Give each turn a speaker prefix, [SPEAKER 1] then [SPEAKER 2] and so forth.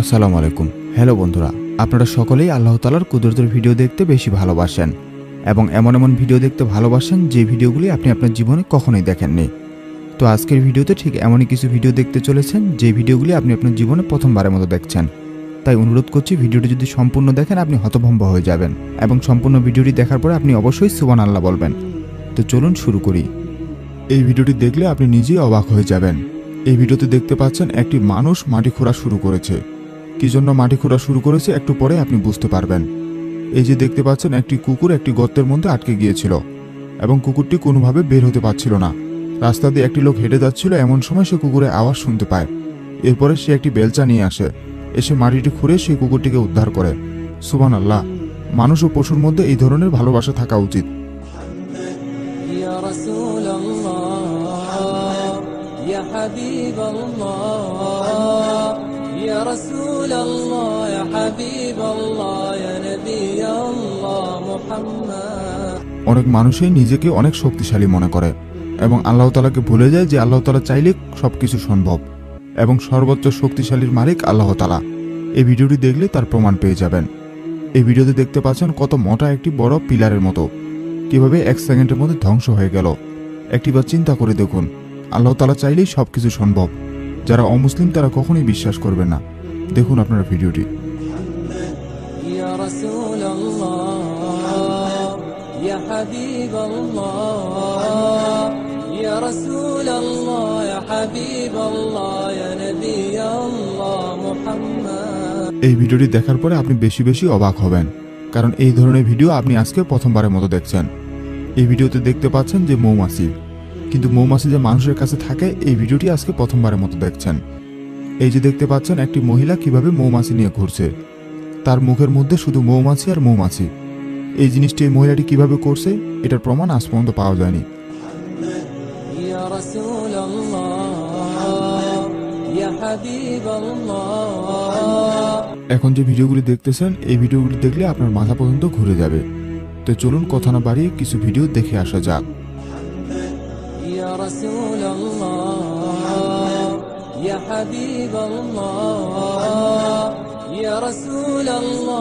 [SPEAKER 1] আসসালামু আলাইকুম। হ্যালো বন্ধুরা, আপনারা সকলেই আল্লাহ তাআলার কুদরতের ভিডিও দেখতে বেশি ভালোবাসেন এবং এমন এমন ভিডিও দেখতে ভালোবাসেন যে ভিডিওগুলি আপনি আপনার জীবনে কখনোই দেখেননি। তো আজকের ভিডিওতে ঠিক এমনই কিছু ভিডিও দেখতে চলেছেন যে ভিডিওগুলি আপনি আপনার জীবনে প্রথমবারের মতো দেখছেন। তাই অনুরোধ করছি, ভিডিওটি যদি সম্পূর্ণ দেখেন আপনি হতভম্ব হয়ে যাবেন এবং সম্পূর্ণ ভিডিওটি দেখার পরে আপনি অবশ্যই সুবহানাল্লাহ বলবেন। তো চলুন শুরু করি। এই ভিডিওটি দেখলে আপনি নিজেই অবাক হয়ে যাবেন। এই ভিডিওতে দেখতে পাচ্ছেন একটি মানুষ মাটি খোঁড়া শুরু করেছে। কি জন্য মাটি খোঁড়া শুরু করেছে একটু পরে আপনি বুঝতে পারবেন। এই যে দেখতে পাচ্ছেন একটি কুকুর একটি গর্তের মধ্যে আটকে গিয়েছিল এবং কুকুরটি কোনোভাবে বের হতে পারছিল না। রাস্তা দিয়ে একটি লোক হেঁটে যাচ্ছিল, এমন সময় সে কুকুরের আওয়াজ শুনতে পায়। এরপরে সে একটি বেলচা নিয়ে আসে, এসে মাটিটি খুঁড়ে সেই কুকুরটিকে উদ্ধার করে। সুবহানাল্লাহ, মানুষ ও পশুর মধ্যে এই ধরনের ভালোবাসা থাকা উচিত।
[SPEAKER 2] يا رسول الله يا حبيب الله يا رسول الله يا حبيب الله يا نبي الله محمد।
[SPEAKER 1] অনেক মানুষই নিজেকে অনেক শক্তিশালী মনে করে এবং আল্লাহ তাআলাকে ভুলে যায় যে আল্লাহ তাআলা চাইলে সবকিছু সম্ভব এবং সর্বোচ্চ শক্তিশালীর মালিক আল্লাহ তাআলা। এই ভিডিওটি দেখলে তার প্রমাণ পেয়ে যাবেন। এই ভিডিওতে দেখতে পাচ্ছেন কত মোটা একটি বড় পিলারের মতো কিভাবে এক সেকেন্ডের মধ্যে ধ্বংস হয়ে গেল। একটিবার চিন্তা করে দেখুন, আল্লাহ তাআলা চাইলেই সবকিছু সম্ভব। যারা অমুসলিম তারা কখনোই বিশ্বাস করবে না। দেখুন আপনারা ভিডিওটি।
[SPEAKER 2] يا رسول الله يا حبيب الله يا رسول الله يا حبيب الله يا نبي الله محمد।
[SPEAKER 1] এই ভিডিওটি দেখার পরে আপনি বেশি বেশি অবাক হবেন, কারণ এই ধরনের ভিডিও আপনি আজকে প্রথমবারের মতো দেখছেন। এই ভিডিওতে দেখতে পাচ্ছেন যে মৌমাছি, কিন্তু মৌমাছি যে মানুষের কাছে থাকে এই ভিডিওটি আজকে প্রথমবারের মতো দেখছেন। এই যে দেখতে পাচ্ছেন একটি মহিলা কিভাবে মৌমাছি নিয়ে ঘুরছে, তার মুখের মধ্যে শুধু মৌমাছি আর মৌমাছি। এই জিনিসটি এই মহিলাটি কিভাবে করছে এটার প্রমাণ আজ পর্যন্ত পাওয়া যায়নি।
[SPEAKER 2] يا رسول الله يا حبيب الله।
[SPEAKER 1] এখন যে ভিডিওগুলি দেখতেছেন এই ভিডিওগুলি দেখলে আপনার মাথা পর্যন্ত ঘুরে যাবে। তো চলুন কথা না বাড়িয়ে কিছু ভিডিও দেখে আসা যাক।
[SPEAKER 2] يا رسول الله يا حبيب الله يا رسول الله